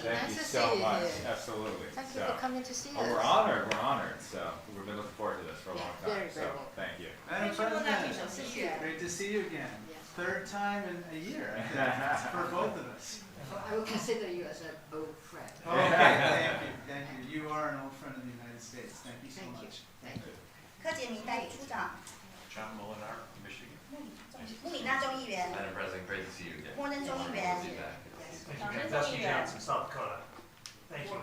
Thank you so much. Absolutely. Thank you for coming to see us. We're honored. We're honored. So we've been looking forward to this for a long time. Very, very So well. thank you. Madam President, great to see you again. Third time in a year, I think, for both of us. I will consider you as an old friend. Okay, thank you. You are an old friend of the United States. Thank you so Thank you. much. Thank you. 柯洁明代理处长， John Molinar, Michigan. 穆里纳众议员， Madam President, great to see you again. 莫登众议员 Good to see you back. Thank you, guys. That's James from South Dakota. Thank you.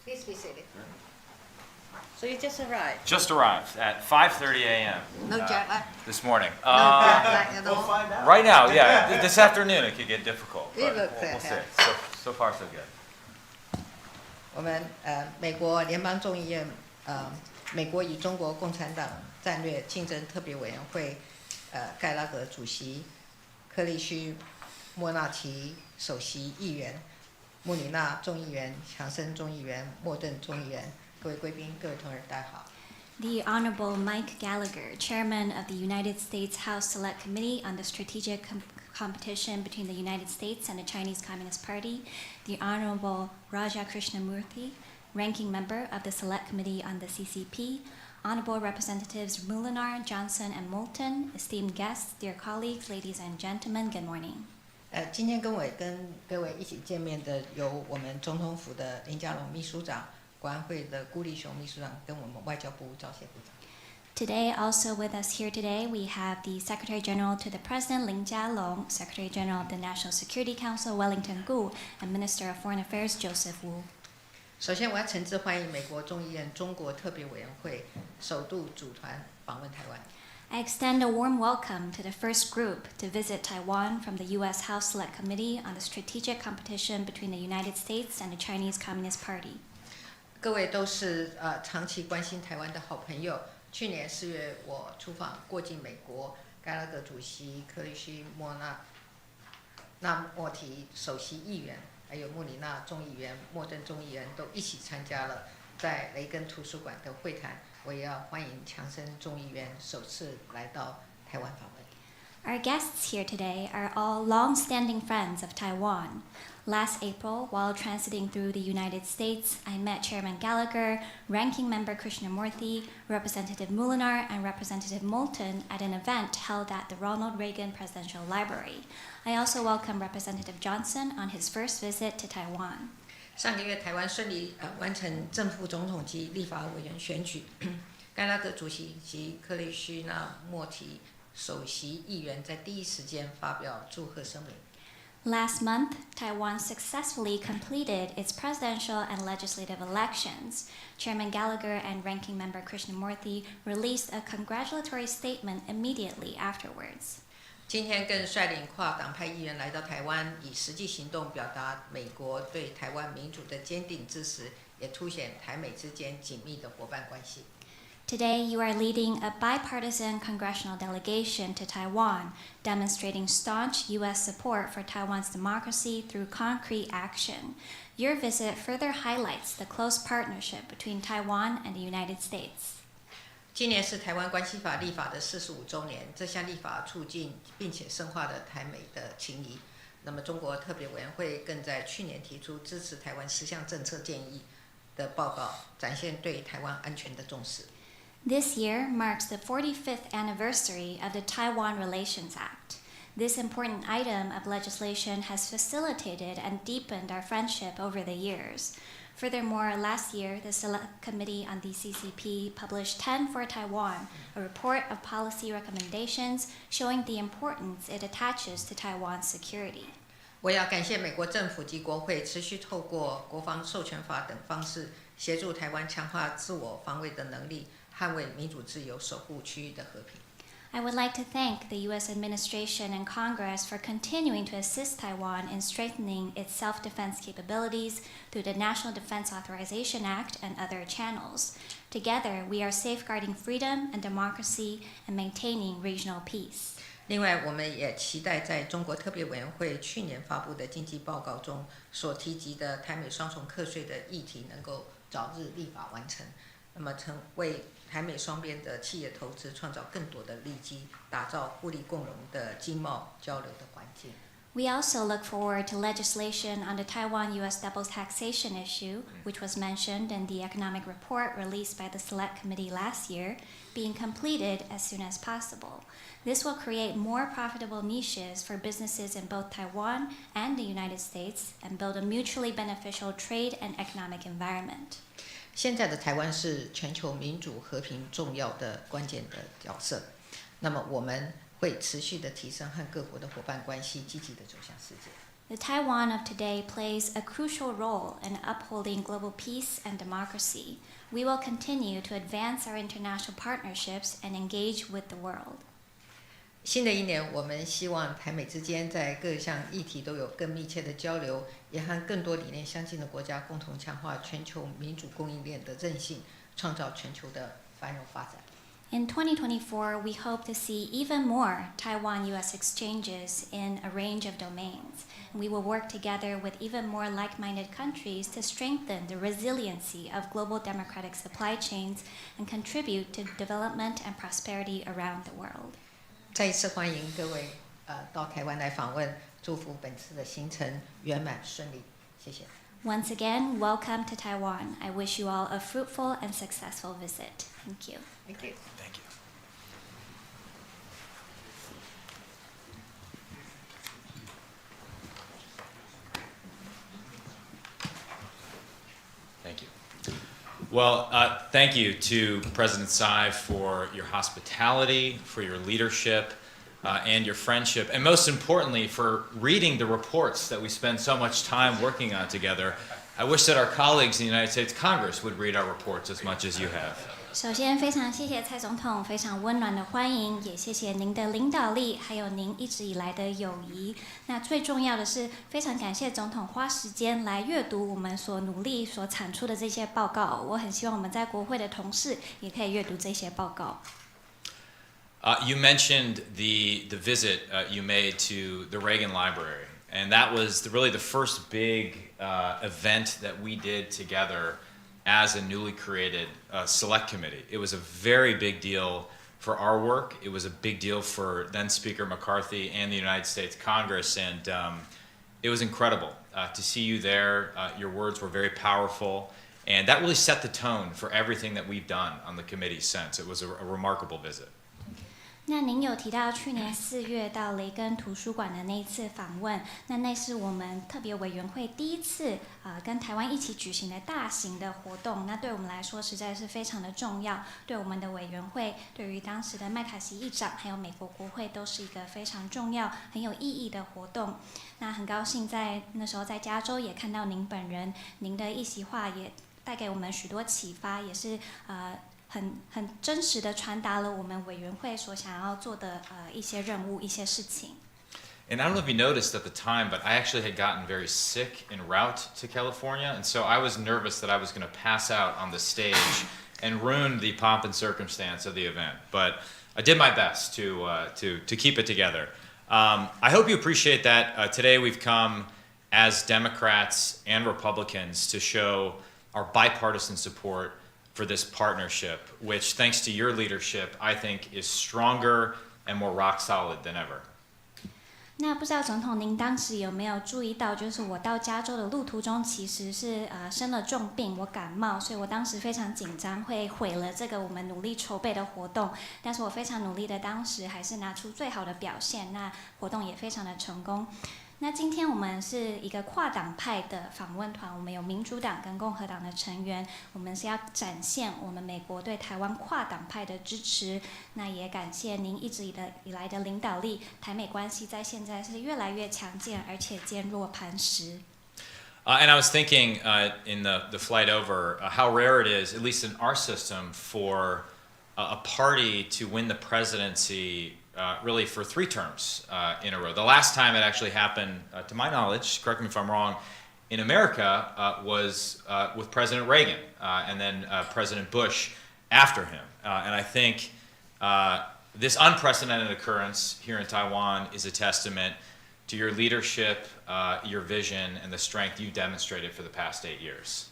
Please be seated. So you just arrived. Just arrived at 5:30 a.m. No jet lag? this morning. No jet lag at We'll all? find out. Right now, yeah. This afternoon it could get difficult. We But will we'll see. clear. So far so good. 我们美国联邦众议院美国与中国共产党战略竞争特别委员会盖拉格主席、克里须莫纳奇首席议员、穆里纳众议员、强森众议员、莫顿众议员，各位贵宾、各位同仁，大家好。The Honorable Mike Gallagher, Chairman of the United States House Select Committee on the Strategic Competition between the United States and the Chinese Communist Party, the Honorable Raja Krishnamurthy, Ranking Member of the Select Committee on the CCP, Honorable Representatives Molinar, Johnson, and Moulton, esteemed guests, dear colleagues, ladies and gentlemen, good morning. 今天跟各位一起见面的有我们总统府的林佳龙秘书长、国安会的顾立雄秘书长，跟我们外交部赵协部长。Today, also with us here today, we have the Secretary General to the President, Lin Jialong, Secretary General of the National Security Council, Wellington Gu, and Minister of Foreign Affairs, Joseph Wu. 首先，我要诚挚欢迎美国众议院中国特别委员会首度组团访问台湾。I extend a warm welcome to the first group to visit Taiwan from the U.S. House Select Committee on the Strategic Competition between the United States and the Chinese Communist Party. 各位都是长期关心台湾的好朋友。去年4月，我出访过境美国，盖拉格主席、克里须莫提首席议员，还有穆里纳众议员、莫登众议员都一起参加了在雷根图书馆的会谈。我也要欢迎强森众议员首次来到台湾访问。Our guests here today are all long-standing friends of Taiwan. Last April, while transiting through the United States, I met Chairman Gallagher, Ranking Member Krishnamurthy, Representative Molinar, and Representative Moulton at an event held at the Ronald Reagan Presidential Library. I also welcome Representative Johnson on his first visit to Taiwan. 上个月，台湾顺利完成正副总统及立法委员选举，盖拉格主席及克里须莫提首席议员在第一时间发表祝贺声明。Last month, Taiwan successfully completed its presidential and legislative elections. Chairman Gallagher and Ranking Member Krishnamurthy released a congratulatory statement immediately afterwards. 今天更率领跨党派议员来到台湾，以实际行动表达美国对台湾民主的坚定支持，也凸显台美之间紧密的伙伴关系。Today, you are leading a bipartisan congressional delegation to Taiwan, demonstrating staunch U.S. support for Taiwan's democracy through concrete action. Your visit further highlights the close partnership between Taiwan and the United States. 今年是台湾关系法立法的45周年，这项立法促进并且深化了台美的情谊。那么，中国特别委员会更在去年提出支持台湾10项政策建议的报告，展现对台湾安全的重视。This year marks the 45th anniversary of the Taiwan Relations Act. This important item of legislation has facilitated and deepened our friendship over the years. Furthermore, last year, the Select Committee on the CCP published 10 for Taiwan, a report of policy recommendations showing the importance it attaches to Taiwan's security. 我要感谢美国政府及国会持续透过国防授权法等方式，协助台湾强化自我防卫的能力，捍卫民主自由，守护区域的和平。I would like to thank the U.S. administration and Congress for continuing to assist Taiwan in strengthening its self-defense capabilities through the National Defense Authorization Act and other channels. Together, we are safeguarding freedom and democracy and maintaining regional peace. 另外，我们也期待在中国特别委员会去年发布的经济报告中所提及的台美双重课税的议题能够早日立法完成，那么为台美双边的企业投资创造更多的利基，打造互利共荣的经贸交流的环境。We also look forward to legislation on the Taiwan-U.S. double taxation issue, which was mentioned in the economic report released by the Select Committee last year, being completed as soon as possible. This will create more profitable niches for businesses in both Taiwan and the United States and build a mutually beneficial trade and economic environment. 现在的台湾是全球民主和平重要的关键的角色，那么我们会持续的提升和各国的伙伴关系，积极的走向世界。The Taiwan of today plays a crucial role in upholding global peace and democracy. We will continue to advance our international partnerships and engage with the world. 新的一年，我们希望台美之间在各项议题都有更密切的交流，也和更多理念相近的国家共同强化全球民主供应链的韧性，创造全球的繁荣发展。In 2024, we hope to see even more Taiwan-U.S. exchanges in a range of domains. We will work together with even more like-minded countries to strengthen the resiliency of global democratic supply chains and contribute to development and prosperity around the world. 再一次欢迎各位到台湾来访问，祝福本次的行程圆满顺利，谢谢。Once again, welcome to Taiwan. I wish you all a fruitful and successful visit. Thank you. Thank you. Thank you. Thank you. Well, thank you to President Tsai for your hospitality, for your leadership, and your friendship, and most importantly, for reading the reports that we spend so much time working on together. I wish that our colleagues in the United States Congress would read our reports as much as you have. 首先，非常谢谢蔡总统非常温暖的欢迎，也谢谢您的领导力，还有您一直以来的友谊。那最重要的是，非常感謝总統花時間來閱讀我們所努力所產出的這些報告。我很希望我們在國會的同事也可以閱讀這些報告。You mentioned the visit you made to the Reagan Library, and that was really the first big event that we did together as a newly created select committee. It was a very big deal for our work. It was a big deal for then Speaker McCarthy and the United States Congress, and it was incredible to see you there. Your words were very powerful, and that really set the tone for everything that we've done on the committee since. It was a remarkable visit. 那您有提到去年4月到雷根图书馆的那一次访问，那是我们特别委员会第一次跟台湾一起举行的大型的活动，那对我们来说实在是非常的重要，对我们的委员会，对于当时的麦卡锡议长还有美国国会都是一个非常重要很有意义的活动。那很高兴在那时候在加州也看到您本人，您的一席话也带给我们许多启发，也是很真实的传达了我们委员会所想要做的一些任务、一些事情。And I don't know if you noticed at the time, but I actually had gotten very sick en route to California, and so I was nervous that I was going to pass out on the stage and ruin the pomp and circumstance of the event. But I did my best to keep it together. I hope you appreciate that. Today we've come as Democrats and Republicans to show our bipartisan support for this partnership, which, thanks to your leadership, I think is stronger and more rock solid than ever. 那不知道总统您当时有没有注意到，就是我到加州的路途中其实是生了重病，我感冒，所以我当时非常紧张，会毁了这个我们努力筹备的活动。但是我非常努力的，当时还是拿出最好的表现，那活动也非常的成功。那今天我们是一个跨党派的访问团，我们有民主党跟共和党的成员，我们是要展现我们美国对台湾跨党派的支持。那也感谢您一直以来的领导力，台美关系在现在是越来越强健，而且坚若磐石。And I was thinking in the flight over how rare it is, at least in our system, for a party to win the presidency really for 3 terms in a row. The last time it actually happened, to my knowledge, correct me if I'm wrong, in America was with President Reagan and then President Bush after him. And I think this unprecedented occurrence here in Taiwan is a testament to your leadership, your vision, and the strength you demonstrated for the past 8 years.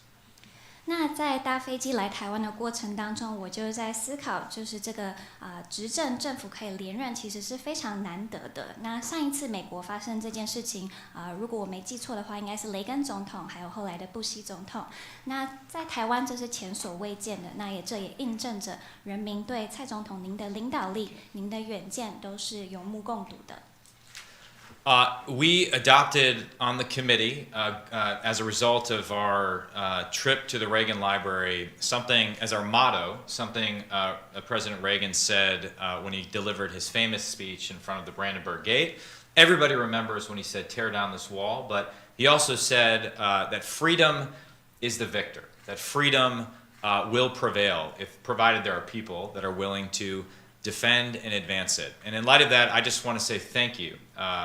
那在搭飞机来台湾的过程当中，我就在思考，就是这个执政政府可以连任，其实是非常难得的。那上一次美国发生这件事情，如果我没记错的话，应该是雷根总统，还有后来的布希总统。那在台湾这是前所未见的，这也印证着人民对蔡总统您的领导力、您的远见都是有目共睹的。We adopted on the committee, as a result of our trip to the Reagan Library, something as our motto, something President Reagan said when he delivered his famous speech in front of the Brandenburg Gate. Everybody remembers when he said, "Tear down this wall," but he also said that freedom is the victor, that freedom will prevail provided there are people that are willing to defend and advance it. And in light of that, I just want to say thank you,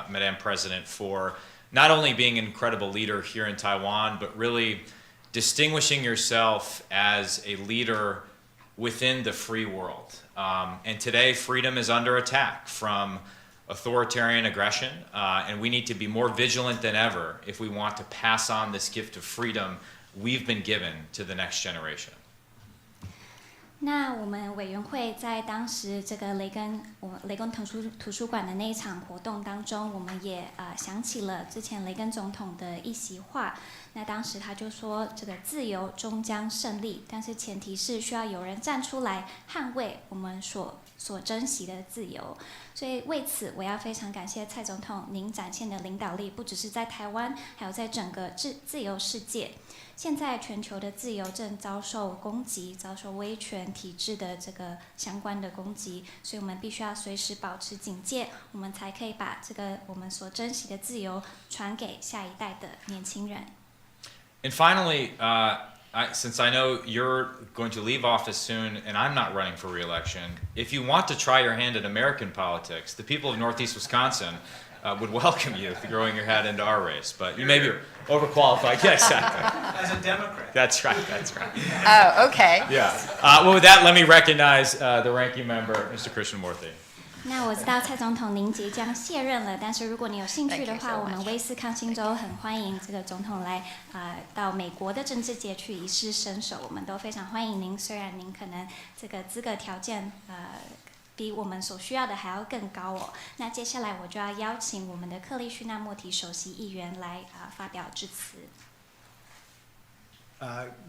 Madam President, for not only being an incredible leader here in Taiwan, but really distinguishing yourself as a leader within the free world. And today, freedom is under attack from authoritarian aggression, and we need to be more vigilant than ever if we want to pass on this gift of freedom we've been given to the next generation. 那我们委员会在当时这个雷根图书馆的那一场活动当中，我们也想起了之前雷根总统的一席话。那当时他就说，这个自由终将胜利，但是前提是需要有人站出来捍卫我们所珍惜的自由。所以为此，我要非常感谢蔡总统您展现的领导力，不只是在台湾，还有在整个自由世界。现在全球的自由正遭受攻击，遭受威权体制的这个相关的攻击，所以我们必须要随时保持警戒，我们才可以把这个我们所珍惜的自由传给下一代的年轻人。And finally, since I know you're going to leave office soon and I'm not running for re-election, if you want to try your hand at American politics, the people of Northeast Wisconsin would welcome you throwing your hat into our race. But you may be overqualified. Yeah, exactly. As a Democrat. That's right, that's right. Oh, okay. Yeah. Well, with that, let me recognize the ranking member, Mr. Krishnamurthy. 那我知道蔡总统您即将卸任了，但是如果你有兴趣的话，我们威斯康星州很欢迎这个总统来到美国的政治界去一试身手，我们都非常欢迎您。虽然您可能这个资格条件比我们所需要的还要更高哦。那接下来我就要邀请我们的克利须纳莫提首席议员来发表致辞。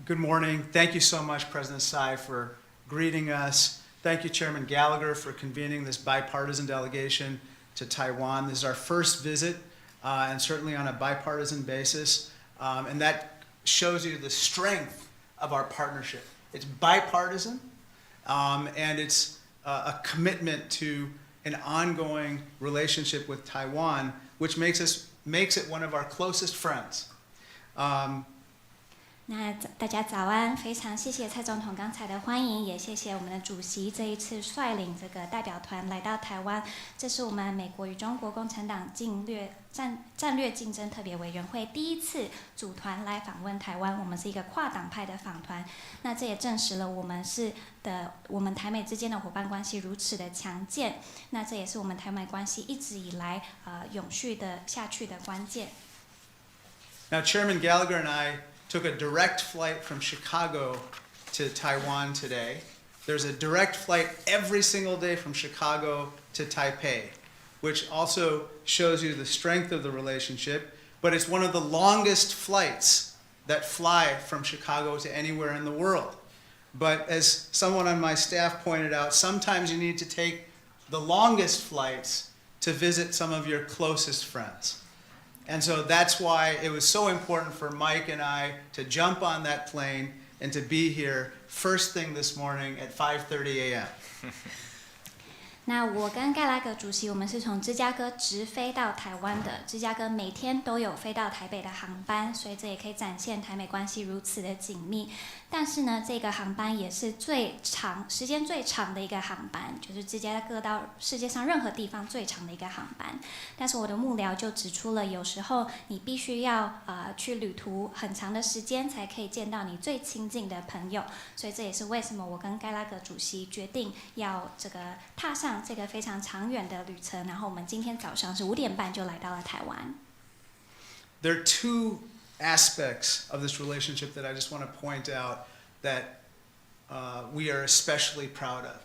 Good morning. Thank you so much, President Tsai, for greeting us. Thank you, Chairman Gallagher, for convening this bipartisan delegation to Taiwan. This is our first visit, and certainly on a bipartisan basis, and that shows you the strength of our partnership. It's bipartisan, and it's a commitment to an ongoing relationship with Taiwan, which makes it one of our closest friends. 那大家早安，非常谢谢蔡总统刚才的欢迎，也谢谢我们的主席这一次率领这个代表团来到台湾。这是我们美国与中国共产党战略竞争特别委员会第一次组团来访问台湾，我们是一个跨党派的访团。那这也证实了我们台美之间的伙伴关系如此的强健。那这也是我们台美关系一直以来永续的下去的关键。Now, Chairman Gallagher and I took a direct flight from Chicago to Taiwan today. There's a direct flight every single day from Chicago to Taipei, which also shows you the strength of the relationship, but it's one of the longest flights that fly from Chicago to anywhere in the world. But as someone on my staff pointed out, sometimes you need to take the longest flights to visit some of your closest friends. And so that's why it was so important for Mike and I to jump on that plane and to be here first thing this morning at 5:30 a.m. 那我跟盖拉格主席，我们是从芝加哥直飞到台湾的。芝加哥每天都有飞到台北的航班，所以这也可以展现台美关系如此的紧密。但是呢，这个航班也是时间最长的一个航班，就是芝加哥到世界上任何地方最长的一个航班。但是我的幕僚就指出了，有时候你必须要去旅途很长的时间，才可以见到你最亲近的朋友。所以这也是为什么我跟盖拉格主席决定要这个踏上这个非常长远的旅程。然后我们今天早上是5点半就来到了台湾。There are two aspects of this relationship that I just want to point out that we are especially proud of.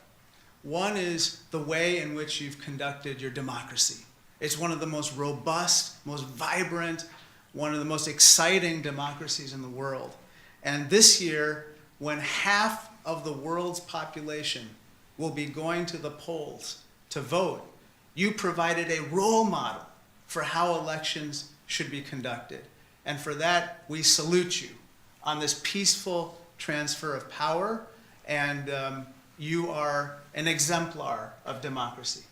One is the way in which you've conducted your democracy. It's one of the most robust, most vibrant, one of the most exciting democracies in the world. And this year, when half of the world's population will be going to the polls to vote, you provided a role model for how elections should be conducted. And for that, we salute you on this peaceful transfer of power, and you are an exemplar of democracy.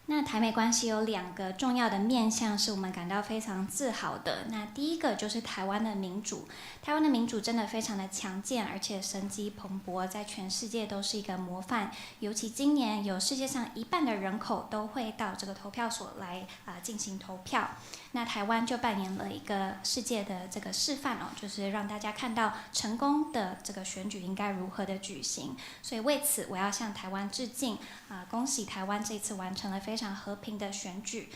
那台美关系有2个重要的面向是我们感到非常自豪的。那第一个就是台湾的民主，台湾的民主真的非常的强健，而且生机蓬勃，在全世界都是一个模范。尤其今年有世界上1半的人口都会到这个投票所来进行投票。那台湾就扮演了一个世界的这个示范哦，就是让大家看到成功的这个选举应该如何的举行。所以为此，我要向台湾致敬恭喜台湾这次完成了非常和平的选举，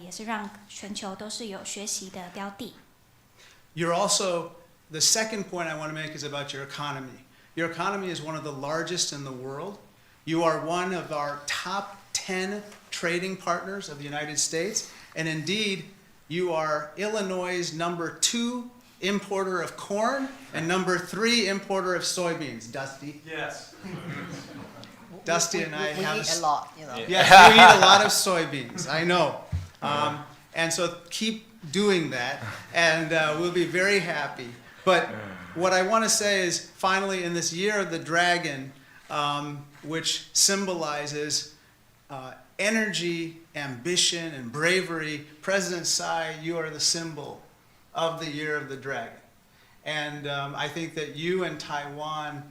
也是让全球都是有学习的标的。You're also, the second point I want to make is about your economy. Your economy is one of the largest in the world. You are one of our top 10 trading partners of the United States, and indeed, you are Illinois' number 2 importer of corn and number 3 importer of soybeans. Dusty? Yes. Dusty and I have... We eat a lot, you know. Yes, you eat a lot of soybeans, I know. And so keep doing that, and we'll be very happy. But what I want to say is, finally, in this year of the dragon, which symbolizes energy, ambition, and bravery, President Tsai, you are the symbol of the year of the dragon. And I think that you and Taiwan,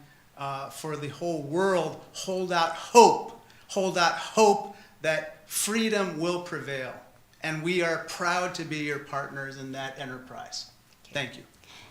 for the whole world, hold out hope that freedom will prevail. And we are proud to be your partners in that enterprise. Thank you.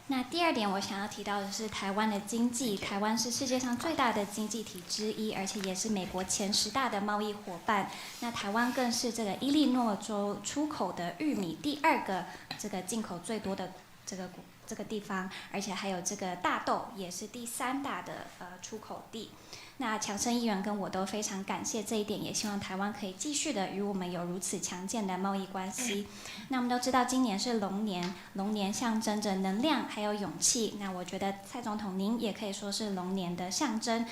那第2点我想要提到的是台湾的经济，台湾是世界上最大的经济体之一，而且也是美国前10大的贸易伙伴。那台湾更是这个伊利诺州出口的玉米第2个这个进口最多的这个地方，而且还有这个大豆也是第3大的出口地。那强生议员跟我都非常感谢这一点，也希望台湾可以继续的与我们有如此强健的贸易关系。那我们都知道今年是龙年，龙年象征着能量还有勇气。那我觉得蔡总统您也可以说是龙年的象征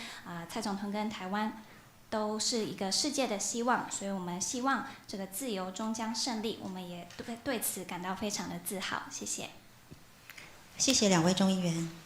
蔡总统跟台湾都是一个世界的希望，所以我们希望这个自由终将胜利，我们也对此感到非常的自豪。谢谢。谢谢2位众议员。